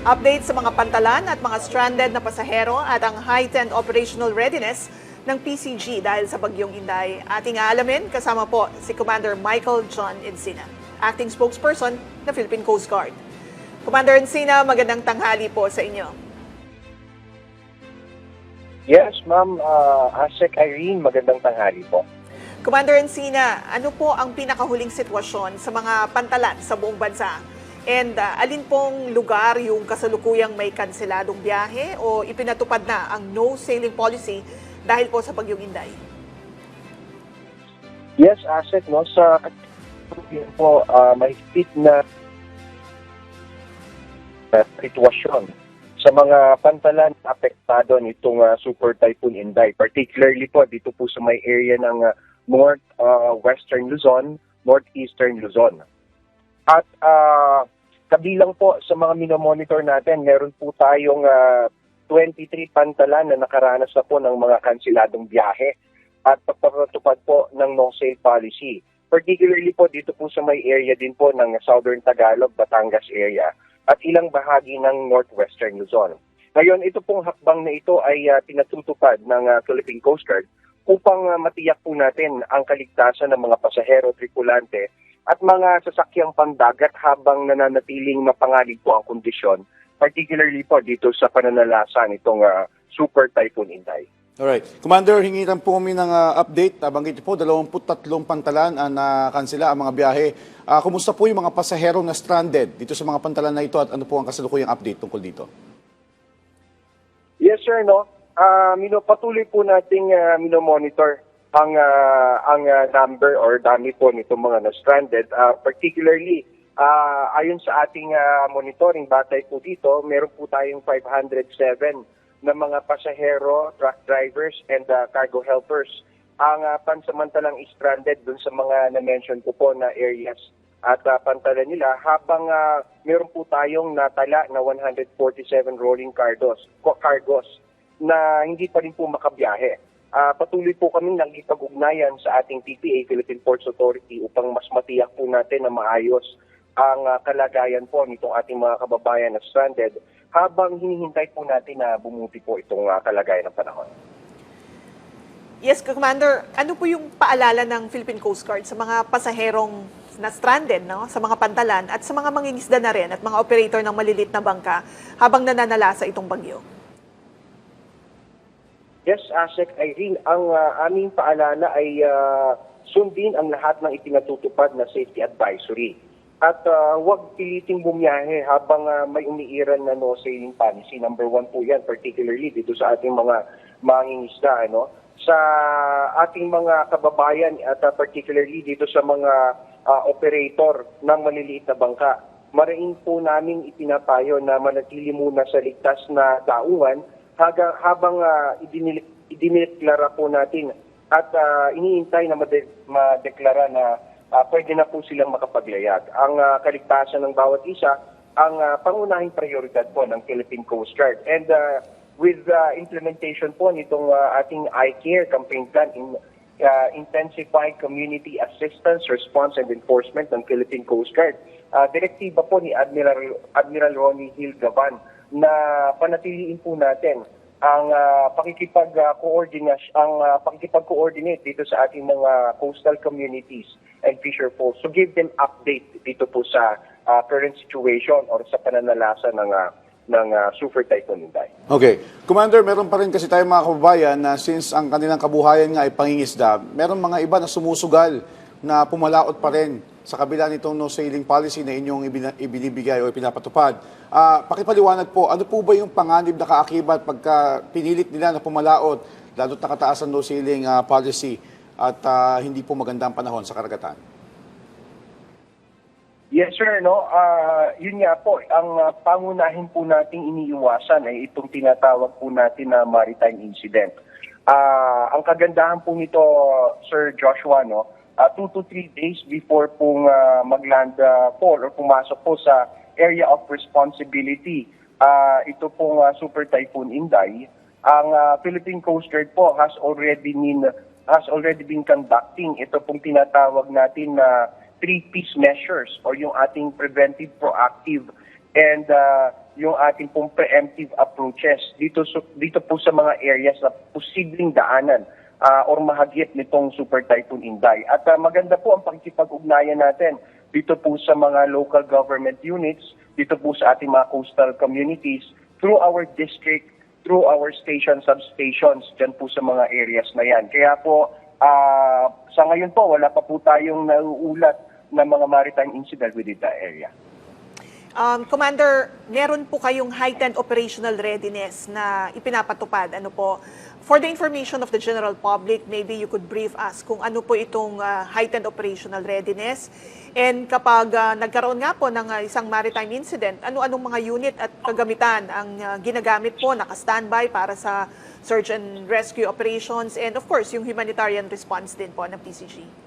Update sa mga pantalan at mga stranded na pasahero at ang heightened operational readiness ng PCG dahil sa bagyong Inday. Ating aalamin kasama po si Commander Michael John Encina, acting spokesperson ng Philippine Coast Guard. Commander Encina, magandang tanghali po sa inyo. Yes, ma'am. Asek Irene, magandang tanghali po. Commander Encina, ano po ang pinakahuling sitwasyon sa mga pantalan sa buong bansa? And alin pong lugar yung kasalukuyang may kanseladong biyahe o ipinatupad na ang no sailing policy dahil po sa bagyong Inday? Yes, Asek, no, sa po, mahigpit na sitwasyon sa mga pantalan apektado nitong Super Typhoon Inday. Particularly po dito po sa may area ng Western Luzon, Northeastern Luzon. At kabilang po sa mga minomonitor natin, meron po tayong 23 pantalan na nakaranas na po ng mga kanseladong biyahe at pagpapatupad po ng no-sail policy. Particularly po dito po sa may area din po ng Southern Tagalog, Batangas area at ilang bahagi ng Northwestern Luzon. Ngayon, ito pong hakbang na ito ay pinatutupad ng Philippine Coast Guard upang matiyak po natin ang kaligtasan ng mga pasahero, tripulante at mga sasakyang pangdagat habang nananatiling mapanganib po ang kondisyon, particularly po dito sa pananalasa nitong Super Typhoon Inday. Alright. Commander, hingi lang po kami ng update. Banggit po, 23 pantalan na kansela ang mga biyahe. Kumusta po yung mga pasahero na stranded dito sa mga pantalan na ito at ano po ang kasalukuyang update tungkol dito? Yes, sir, no. Patuloy po nating minomonitor ang number or dami po nitong mga na-stranded. Particularly, ayon sa ating monitoring, batay po dito, meron po tayong 507 na mga pasahero, truck drivers, and cargo helpers ang pansamantalang stranded dun sa mga na-mention ko po na areas at pantalan nila habang meron po tayong natala na 147 rolling cargos na hindi pa rin po makabiyahe. Patuloy po kami nagkipag-ugnayan sa ating PPA, Philippine Ports Authority, upang mas matiyak po natin na maayos ang kalagayan po nitong ating mga kababayan na stranded habang hinihintay po natin na bumuti po itong kalagayan ng panahon. Yes, Commander, ano po yung paalala ng Philippine Coast Guard sa mga pasaherong na stranded, no? Sa mga pantalan at sa mga mangingisda na rin at mga operator ng malilit na bangka habang nananalasa itong bagyo? Yes, Asek Irene, ang aming paalala ay sundin ang lahat ng ipinatutupad na safety advisory. At huwag piliting bumiyahe habang may umiiran na no sailing policy. Number 1 po yan, particularly dito sa ating mga mangingisda, ano? Sa ating mga kababayan at particularly dito sa mga operator ng maliliit na bangka. Marain po namin ipinapayo na manatili muna sa ligtas na daungan habang idineklara po natin at iniintay na madeklara na pwede na po silang makapaglayag. Ang kaligtasan ng bawat isa ang pangunahing prioridad po ng Philippine Coast Guard. And with implementation po nitong ating iCare campaign plan in intensified community assistance, response, and enforcement ng Philippine Coast Guard, direktiba po ni Admiral Ronnie Hill Gavan na panatiliin po natin ang pakikipag-coordinate dito sa ating mga coastal communities and fisher folks to give them update dito po sa current situation or sa pananalasa ng Super Typhoon Inday. Okay. Commander, meron pa rin kasi tayong mga kababayan na since ang kanilang kabuhayan nga ay pangingisda, meron mga iba na sumusugal na pumalaot pa rin sa kabila nitong no sailing policy na inyong ibinibigay o pinapatupad. Pakipaliwanag po, ano po ba yung panganib na kaakibat pagka pinilit nila na pumalaot, lalo't nakataas ang no sailing policy at hindi po maganda ang panahon sa karagatan? Yes, sir. No? Yun nga po, ang pangunahin po nating iniiwasan ay itong tinatawag po natin na maritime incident. Ang kagandahan po nito, Sir Joshua, no? 2 to 3 days before pong magland po or pumasok po sa area of responsibility, ito pong Super Typhoon Inday, ang Philippine Coast Guard po has already been conducting ito pong tinatawag natin na 3Ps measures or yung ating preventive, proactive, and yung ating pong preemptive approaches dito po sa mga areas na posibleng daanan or mahagip nitong Super Typhoon Inday. At maganda po ang pakikipag-ugnayan natin dito po sa mga local government units, dito po sa ating mga coastal communities, through our district, through our station, substations, dyan po sa mga areas na yan. Kaya po, sa ngayon po, wala pa po tayong nauulat na mga maritime incident within the area. Commander, meron po kayong heightened operational readiness na ipinapatupad. Ano po? For the information of the general public, maybe you could brief us kung ano po itong heightened operational readiness. And kapag nagkaroon nga po ng isang maritime incident, ano-anong mga unit at kagamitan ang ginagamit po, naka-standby para sa search and rescue operations and of course, yung humanitarian response din po ng PCG?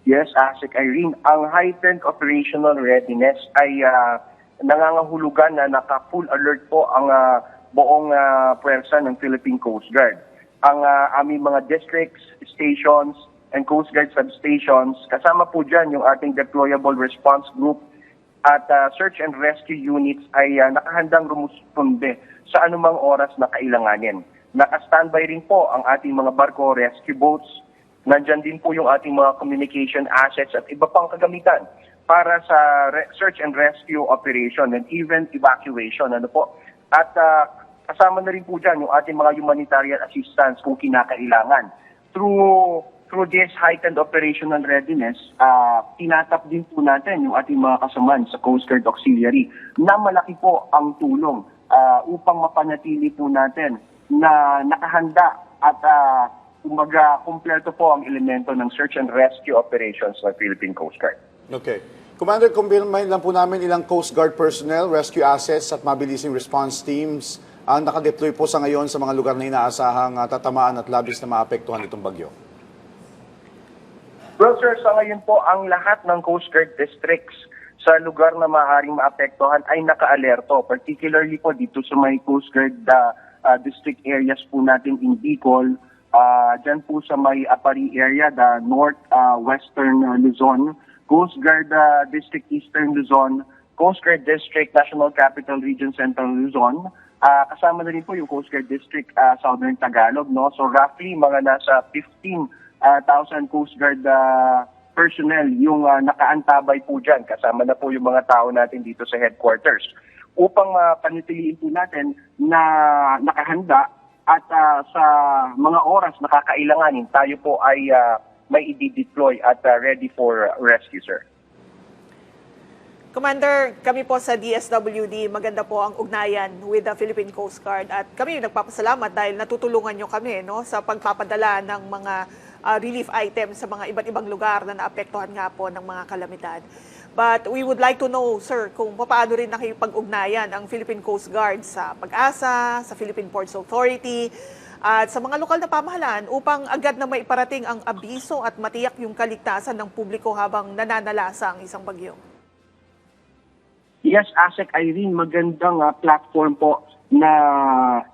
Yes, Asik Irene, ang heightened operational readiness ay nangangahulugan na naka-full alert po ang buong puwersa ng Philippine Coast Guard. Ang aming mga districts, stations, and Coast Guard substations, kasama po dyan yung ating deployable response group at search and rescue units ay nakahandang rumusponde sa anumang oras na kailanganin. Naka-standby rin po ang ating mga barko, rescue boats. Nandyan din po yung ating mga communication assets at iba pang kagamitan para sa search and rescue operation and even evacuation. Ano po? At kasama na rin po dyan yung ating mga humanitarian assistance kung kinakailangan. Through this heightened operational readiness, tinatap din po natin yung ating mga kasamaan sa Coast Guard Auxiliary na malaki po ang tulong upang mapanatili po natin na nakahanda at kumpleto po ang elemento ng search and rescue operations ng Philippine Coast Guard. Okay. Commander, kumpirmahin lang po namin ilang Coast Guard personnel, rescue assets at mabilising response teams ang nakadeploy po sa ngayon sa mga lugar na inaasahang tatamaan at labis na maapektuhan itong bagyo. Well, sir, sa ngayon po, ang lahat ng Coast Guard districts sa lugar na maaaring maapektuhan ay naka-alerto, particularly po dito sa may Coast Guard district areas po natin in Bicol, dyan po sa may Apari area, the north-western Luzon, Coast Guard District Eastern Luzon, Coast Guard District National Capital Region Central Luzon, kasama na rin po yung Coast Guard District Southern Tagalog. No? So roughly mga nasa 15,000 Coast Guard personnel yung nakaantabay po dyan, kasama na po yung mga tao natin dito sa headquarters, upang panitiliin po natin na nakahanda at sa mga oras na kakailanganin, tayo po ay may i-deploy at ready for rescue, sir. Commander, kami po sa DSWD, maganda po ang ugnayan with the Philippine Coast Guard at kami nagpapasalamat dahil natutulungan nyo kami sa pagpapadala ng mga relief items sa mga iba't ibang lugar na naapektuhan nga po ng mga kalamidad. But we would like to know, sir, kung paano rin nakipag-ugnayan ang Philippine Coast Guard sa PAG-ASA, sa Philippine Ports Authority, at sa mga lokal na pamahalaan upang agad na maiparating ang abiso at matiyak yung kaligtasan ng publiko habang nananalasa ang isang bagyo. Yes, Asek Irene, magandang platform po na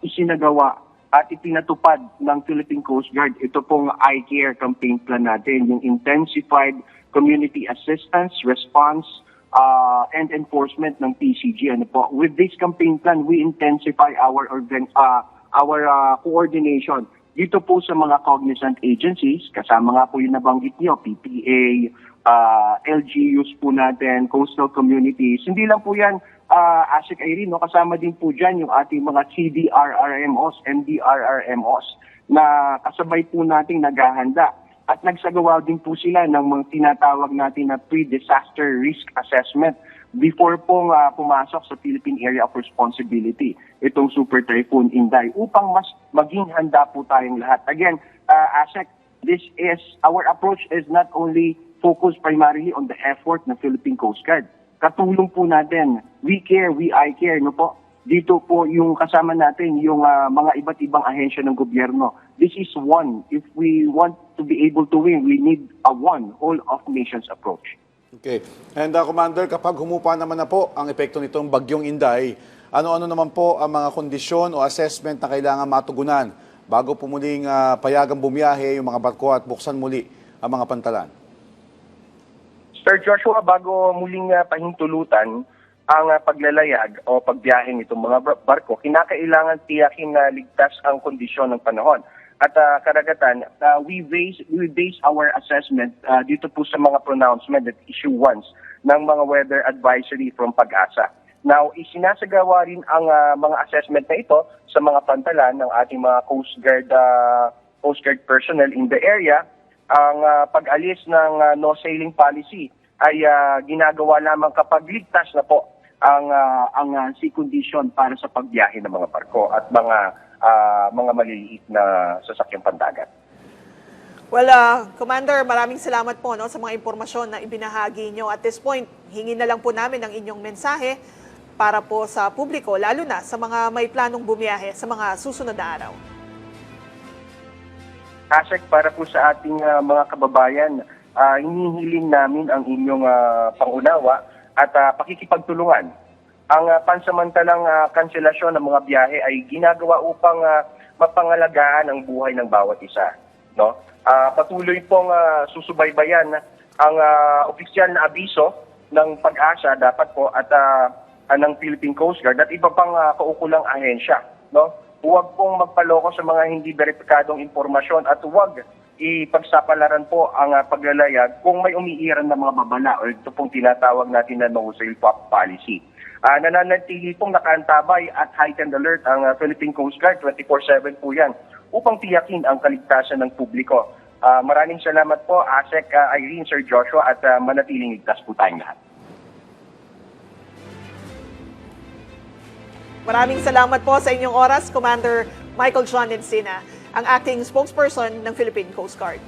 isinagawa at ipinatupad ng Philippine Coast Guard. Ito pong I-Care campaign plan natin, yung Intensified Community Assistance, Response, and Enforcement ng PCG. Ano po? With this campaign plan, we intensify our coordination dito po sa mga cognizant agencies, kasama nga po yung nabanggit niyo, PPA, LGUs po natin, coastal communities. Hindi lang po yan, Asik Irene, no? Kasama din po dyan yung ating mga CDRRMOs, MDRRMOs na kasabay po nating naghahanda. At nagsagawa din po sila ng mga tinatawag natin na pre-disaster risk assessment before pong pumasok sa Philippine Area of Responsibility, itong Super Typhoon Inday, upang mas maging handa po tayong lahat. Again, Asek, our approach is not only focused primarily on the effort ng Philippine Coast Guard. Katulong po natin, we care, we I care, no po? Dito po yung kasama natin, yung mga iba't ibang ahensya ng gobyerno. This is one. If we want to be able to win, we need a one, whole of nations approach. Okay. And Commander, kapag humupa naman na po ang epekto nitong bagyong Inday, ano-ano naman po ang mga kondisyon o assessment na kailangan matugunan bago po muling payagang bumiyahe yung mga barko at buksan muli ang mga pantalan? Sir Joshua, bago muling pahintulutan ang paglalayag o pagbiyahe nitong mga barko, kinakailangan tiyakin na ligtas ang kondisyon ng panahon. At karagatan, we base our assessment dito po sa mga pronouncement that issue once ng mga weather advisory from Pag-asa. Now, isinasagawa rin ang mga assessment na ito sa mga pantalan ng ating mga Coast Guard personnel in the area. Ang pag-alis ng no sailing policy ay ginagawa lamang kapag ligtas na po ang sea condition para sa pagbiyahe ng mga barko at mga maliliit na sasakyang pandagat. Well, Commander, maraming salamat po sa mga impormasyon na ibinahagi nyo. At this point, hingin na lang po namin ang inyong mensahe para po sa publiko, lalo na sa mga may planong bumiyahe sa mga susunod na araw. Asek, para po sa ating mga kababayan, hinihiling namin ang inyong pangunawa at pakikipagtulungan. Ang pansamantalang kanselasyon ng mga biyahe ay ginagawa upang mapangalagaan ang buhay ng bawat isa. No? Patuloy pong susubaybayan ang opisyal na abiso ng Pag-asa dapat po at ng Philippine Coast Guard at iba pang kaukulang ahensya. No? Huwag pong magpaloko sa mga hindi beripikadong impormasyon at huwag ipagsapalaran po ang paglalayag kung may umiiran na mga babala o ito pong tinatawag natin na no-sail policy. Nananatili pong nakaantabay at heightened alert ang Philippine Coast Guard, 24/7 po yan, upang tiyakin ang kaligtasan ng publiko. Maraming salamat po, Asek Irene, Sir Joshua, at manatiling ligtas po tayong lahat. Maraming salamat po sa inyong oras, Commander Michael John Encina, ang acting spokesperson ng Philippine Coast Guard.